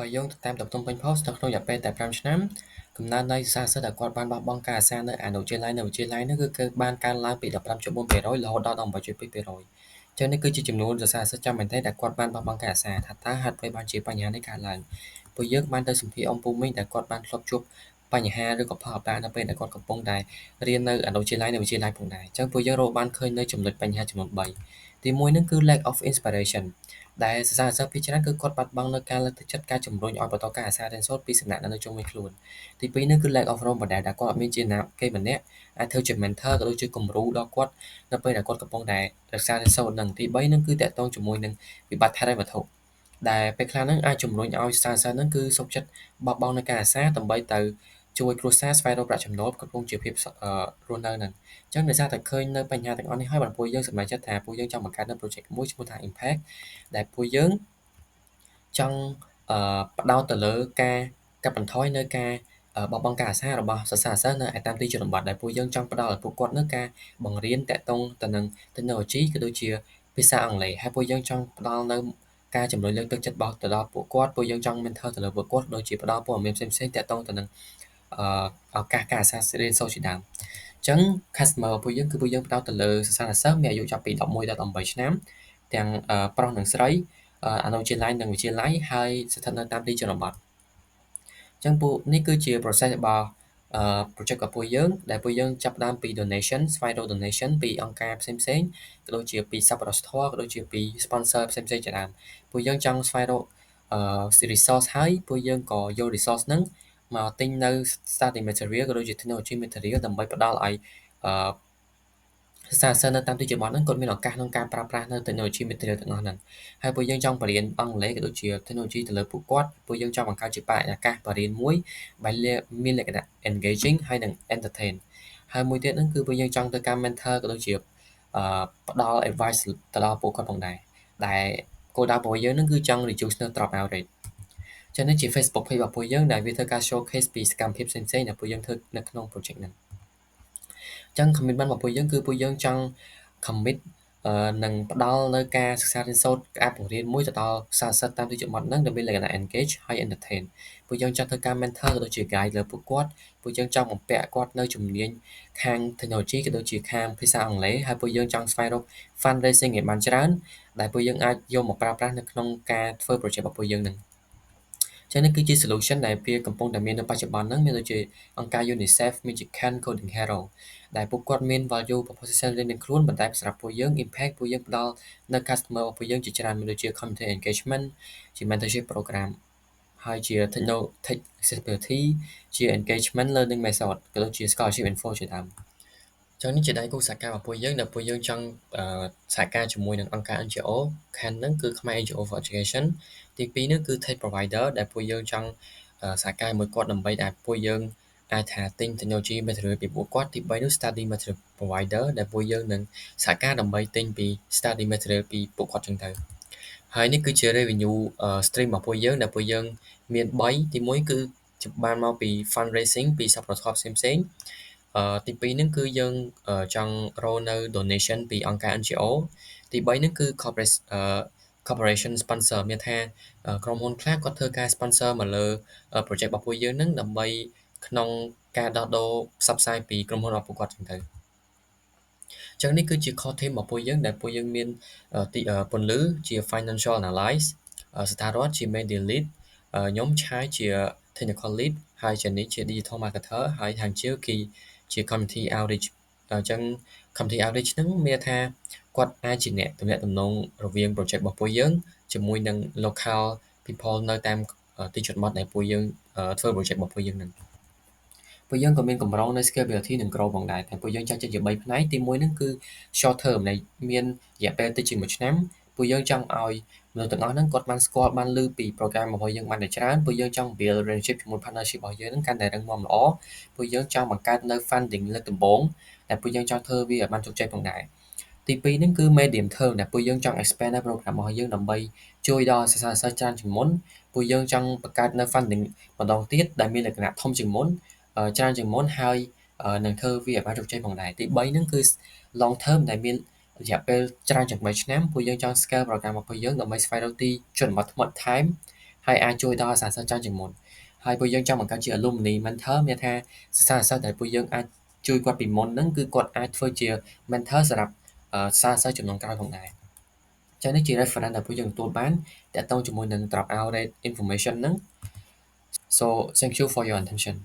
បើយោងទៅតាមទន្ទឹមពេញ post នៅក្នុងរយៈពេលតែ5ឆ្នាំកំណើននៃសិស្សានុសិស្សដែលគាត់បានបោះបង់ការអាសានៅអនុវិទ្យាល័យនៅវិទ្យាល័យនោះគឺបានកើនឡើងពី 15.4% រហូតដល់ 18.2%ចឹងនេះគឺជាចំនួនសិស្សានុសិស្សចាំមែនទេដែលគាត់បានបោះបង់ការអាសាថាតើហេតុអ្វីបានជាបញ្ហានេះកើតឡើងពួកយើងបានទៅសម្ភាសន៍អ៊ំពូមីងដែលគាត់បានធ្លាប់ជួបបញ្ហាឬក៏ផលអបាកនៅពេលដែលគាត់កំពុងតែរៀននៅអនុវិទ្យាល័យនៅវិទ្យាល័យផងដែរអញ្ចឹងពួកយើងរកបានឃើញនៅចំណុចបញ្ហាចំនួន3ទី1ហ្នឹងគឺ lack of inspiration ដែលសិស្សានុសិស្សភាគច្រើនគឺគាត់បាត់បង់នូវការលើកទឹកចិត្តការជំរុញឲ្យបន្តការអាសារៀនសូត្រពីសំណាក់អ្នកនៅជុំវិញខ្លួនទី2ហ្នឹងគឺ lack of role model ដែលគាត់អត់មានជាណាគេម្នាក់អាចធ្វើជា mentor ក៏ដូចជាគំរូដល់គាត់នៅពេលដែលគាត់កំពុងតែរក្សារៀនសូត្រហ្នឹងទី3ហ្នឹងគឺតកតងជាមួយនឹងវិបត្តិហិរញ្ញវត្ថុដែលពេលខ្លះហ្នឹងអាចជំរុញឲ្យសិស្សានុសិស្សហ្នឹងគឺសុខចិត្តបោះបង់នូវការអាសាដើម្បីទៅជួយគ្រួសារស្វែងរកប្រាក់ចំណូលគ្រប់គ្រងជីវភាពរស់នៅហ្នឹងអញ្ចឹងដោយសារតែឃើញនៅបញ្ហាទាំងអស់នេះហើយបានពួកយើងសម្រេចចិត្តថាពួកយើងចង់បង្កើតនៅ project មួយឈ្មោះថា Impact ដែលពួកយើងចង់ផ្ដោតទៅលើការកាត់បន្ថយនៅការបោះបង់ការអាសារបស់សិស្សានុសិស្សនៅតាមទីជនបទដែលពួកយើងចង់ផ្ដល់ឲ្យពួកគាត់នូវការបង្រៀនតាក់ទងទៅនឹង technology ក៏ដូចជាភាសាអង់គ្លេសហើយពួកយើងចង់ផ្ដល់នៅការជំរុញលើកទឹកចិត្តទៅដល់ពួកគាត់ពួកយើងចង់ mentor ទៅលើពួកគាត់ដូចជាផ្ដល់ព័ត៌មានផ្សេងៗតាក់ទងទៅនឹងឱកាសការអាសារៀនសូត្រជាដើមអញ្ចឹង customer របស់ពួកយើងគឺពួកយើងផ្ដោតទៅលើសិស្សានុសិស្សមានអាយុចាប់ពី11ដល់18ឆ្នាំទាំងប្រុសនិងស្រីអនុវិទ្យាល័យនិងវិទ្យាល័យហើយស្ថិតនៅតាមទីជនបទអញ្ចឹងពួកនេះគឺជា process របស់project របស់ពួកយើងដែលពួកយើងចាប់ផ្ដើមពី donation ស្វែងរក donation ពីអង្គការផ្សេងៗក៏ដូចជាពីសប្បុរសធម៌ក៏ដូចជាពី sponsor ផ្សេងៗជាដើមពួកយើងចង់ស្វែងរកresource ហើយពួកយើងក៏យក resource ហ្នឹងមកទិញនៅ study material ក៏ដូចជា technology material ដើម្បីផ្ដល់ឲ្យអឺសិស្សានុសិស្សនៅតាមទីជនបទហ្នឹងគាត់មានឱកាសក្នុងការប្រើប្រាស់នៅ technology material ទាំងអស់ហ្នឹងហើយពួកយើងចង់បរៀនអង់គ្លេសក៏ដូចជា technology ទៅលើពួកគាត់ពួកយើងចង់បង្កើតជាបរិយាកាសបរៀនមួយដែលមានលក្ខណៈ engaging ហើយនិង entertain ហើយមួយទៀតហ្នឹងគឺពួកយើងចង់ធ្វើការ mentor ក៏ដូចជាផ្ដល់ advice ទៅដល់ពួកគាត់ផងដែរដែលគោលដៅរបស់យើងហ្នឹងគឺចង់ reduce នៅ drop out rate ចឹងនេះជា Facebook page របស់ពួកយើងដែលវាធ្វើការ showcase ពីសកម្មភាពផ្សេងៗដែលពួកយើងធ្វើនៅក្នុង project ហ្នឹងចឹង commitment របស់ពួកយើងគឺពួកយើងចង់ commit និងផ្ដល់នៅការសិក្សារៀនសូត្រការបង្រៀនមួយទៅដល់សិស្សតាមទីជនបទហ្នឹងដែលមានលក្ខណៈ engage ហើយ entertain ពួកយើងចង់ធ្វើការ mentor ក៏ដូចជា guide លើពួកគាត់ពួកយើងចង់បំពាក់គាត់នៅជំនាញខាង technology ក៏ដូចជាខាងភាសាអង់គ្លេសហើយពួកយើងចង់ស្វែងរក fundraising ឲ្យបានច្រើនដែលពួកយើងអាចយកមកប្រើប្រាស់នៅក្នុងការធ្វើ project របស់ពួកយើងហ្នឹងចឹងនេះគឺជា solution ដែលវាកំពុងតែមាននៅបច្ចុប្បន្នហ្នឹងមានដូចជាអង្គការ UNICEF មានជា Khan Coding Hero ដែលពួកគាត់មាន value proposition រៀងៗខ្លួនប៉ុន្តែសម្រាប់ពួកយើង impact ពួកយើងផ្ដល់នៅ customer របស់ពួកយើងជាច្រើនមានដូចជា community engagement ជា mentorship program ហើយជា tech accessibility ជា engagement learning method ក៏ដូចជា scholarship info ជាដើមចឹងនេះជាដៃគូសហការរបស់ពួកយើងដែលពួកយើងចង់សហការជាមួយនឹងអង្គការ NGO Khan ហ្នឹងគឺខ្មែរ NGO for Education ទី2ហ្នឹងគឺ Tech Provider ដែលពួកយើងចង់សហការជាមួយគាត់ដើម្បីដែលពួកយើងអាចថាទិញ technology material ពីពួកគាត់ទី3នោះ study material provider ដែលពួកយើងនឹងសហការដើម្បីទិញពី study material ពីពួកគាត់ចឹងទៅហើយនេះគឺជា revenue stream របស់ពួកយើងដែលពួកយើងមាន3ទី1គឺបានមកពី fundraising ពីសប្បុរសធម៌ផ្សេងៗទី2ហ្នឹងគឺយើងចង់រកនៅ donation ពីអង្គការ NGO ទី3ហ្នឹងគឺ corporation sponsor មានថាក្រុមហ៊ុនខ្លះគាត់ធ្វើការ sponsor មកលើ project របស់ពួកយើងហ្នឹងដើម្បីក្នុងការដោះដូរផ្សព្វផ្សាយពីក្រុមហ៊ុនរបស់ពួកគាត់ចឹងទៅចឹងនេះគឺជា core team របស់ពួកយើងដែលពួកយើងមានទីពន្លឺជា financial analyst ស្ថារតជា media lead ខ្ញុំឆាយជា technical lead ហើយជានេះជា digital marketer ហើយខាងជឿគឺជា community outreach អញ្ចឹង community outreach ហ្នឹងមានថាគាត់អាចជាអ្នកទំនាក់ទំនងរវាង project របស់ពួកយើងជាមួយនឹង local people នៅតាមទីជនបទដែលពួកយើងធ្វើ project របស់ពួកយើងហ្នឹងពួកយើងក៏មានកម្រងនៅ scalability និង grow ផងដែរតែពួកយើងចាត់ចែងជា3ផ្នែកទី1ហ្នឹងគឺ short term ដែលមានរយៈពេលតិចជាង1ឆ្នាំពួកយើងចង់ឲ្យមនុស្សទាំងអស់ហ្នឹងគាត់បានស្គាល់បានឮពី program របស់យើងបានតែច្រើនពួកយើងចង់ build relationship ជាមួយ partnership របស់យើងហ្នឹងកាន់តែរឹងមាំល្អពួកយើងចង់បង្កើតនៅ funding លើកដំបូងតែពួកយើងចង់ធ្វើវាឲ្យបានជោគជ័យផងដែរទី2ហ្នឹងគឺ medium term ដែលពួកយើងចង់ expand នៅ program របស់យើងដើម្បីជួយដល់សិស្សានុសិស្សច្រើនជាងមុនពួកយើងចង់បង្កើតនៅ funding ម្ដងទៀតដែលមានលក្ខណៈធំជាងមុនច្រើនជាងមុនហើយនឹងធ្វើវាឲ្យបានជោគជ័យផងដែរទី3ហ្នឹងគឺ long term ដែលមានរយៈពេលច្រើនជាង3ឆ្នាំពួកយើងចង់ scale program របស់ពួកយើងដើម្បីស្វែងរកទីជនបទថ្មីថែម ហើយអាចជួយដល់សាស្ត្រសិស្សច្រើនជាងមុនហើយពួកយើងចង់បង្កើតជា alumni mentor មានថាសាស្ត្រសិស្សដែលពួកយើងអាចជួយគាត់ពីមុនហ្នឹងគឺគាត់អាចធ្វើជា mentor សម្រាប់សាស្ត្រសិស្សជំនាន់ក្រោយផងដែរចឹងនេះជា reference ដែលពួកយើងទទួលបានតាក់ទងជាមួយនឹង dropout rate information ហ្នឹង so thank you for your attention